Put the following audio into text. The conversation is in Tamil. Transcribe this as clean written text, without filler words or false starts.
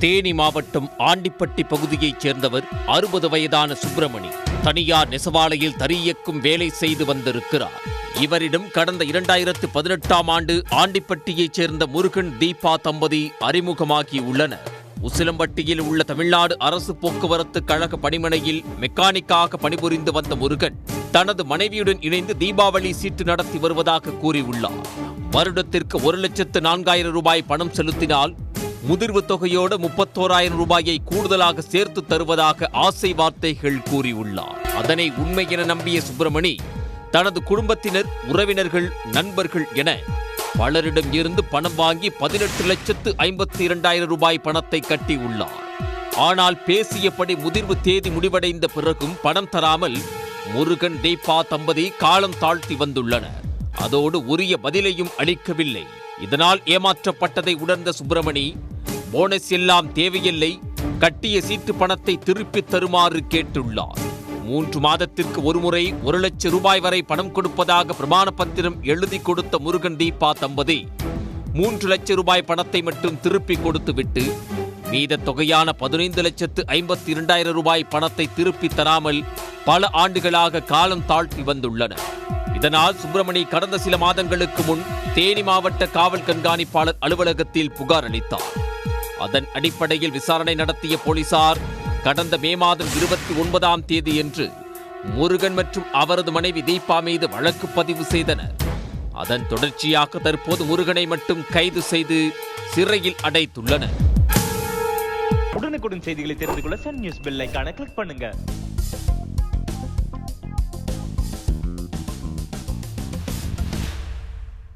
தேனி மாவட்டம் ஆண்டிப்பட்டி பகுதியைச் சேர்ந்தவர் 60 வயதான சுப்பிரமணி தனியார் நெசவாலையில் தறியியக்கும் வேலை செய்து வந்திருக்கிறார். இவரிடம் கடந்த 2018ஆம் ஆண்டு ஆண்டிப்பட்டியைச் சேர்ந்த முருகன் தீபா தம்பதி அறிமுகமாகியுள்ளனர். உசிலம்பட்டியில் உள்ள தமிழ்நாடு அரசு போக்குவரத்து கழக பணிமனையில் மெக்கானிக்காக பணிபுரிந்து வந்த முருகன் தனது மனைவியுடன் இணைந்து தீபாவளி சீட்டு நடத்தி வருவதாக கூறியுள்ளார். வருடத்திற்கு 1,04,000 ரூபாய் பணம் செலுத்தினால் முதிர்வு தொகையோடு 31,000 ரூபாயை கூடுதலாக சேர்த்து தருவதாக ஆசை வார்த்தைகள் கூறியுள்ளார். அதனை உண்மை என நம்பிய சுப்பிரமணி தனது குடும்பத்தினர், உறவினர்கள், நண்பர்கள் என பலரிடம் இருந்து பணம் வாங்கி 18,52,000 ரூபாய் பணத்தை கட்டியுள்ளார். ஆனால் பேசியபடி முதிர்வு தேதி முடிவடைந்த பிறகும் பணம் தராமல் முருகன் தீபா தம்பதி காலம் தாழ்த்தி வந்துள்ளனர். அதோடு உரிய பதிலையும் அளிக்கவில்லை. இதனால் ஏமாற்றப்பட்டதை உணர்ந்த சுப்பிரமணி போனஸ் எல்லாம் தேவையில்லை, கட்டிய சீட்டு பணத்தை திருப்பித் தருமாறு கேட்டுள்ளார். 3 மாதத்திற்கு ஒருமுறை 1,00,000 ரூபாய் வரை பணம் கொடுப்பதாக பிரமாண பத்திரம் எழுதி கொடுத்த முருகன் தீபா தம்பதி 3 லட்சம் ரூபாய் பணத்தை மட்டும் திருப்பி கொடுத்துவிட்டு மீத தொகையான 15,52,000 ரூபாய் பணத்தை திருப்பி தராமல் பல ஆண்டுகளாக காலம் தாழ்த்தி வந்துள்ளனர். இதனால் சுப்பிரமணி கடந்த சில மாதங்களுக்கு முன் தேனி மாவட்ட காவல் கண்காணிப்பாளர் அலுவலகத்தில் புகார் அளித்தார். அதன் அடிப்படையில் விசாரணை நடத்திய போலீசார் கடந்த மே மாதம் 29ஆம் தேதியன்று முருகன் மற்றும் அவரது மனைவி தீபா மீது வழக்கு பதிவு செய்தனர். அதன் தொடர்ச்சியாக தற்போது முருகனை மட்டும் கைது செய்து சிறையில் அடைத்துள்ளனர். உடனுக்குடன் செய்திகளை தெரிந்து கொள்ள சன் நியூஸ் பெல் ஐகானை கிளிக் பண்ணுங்க.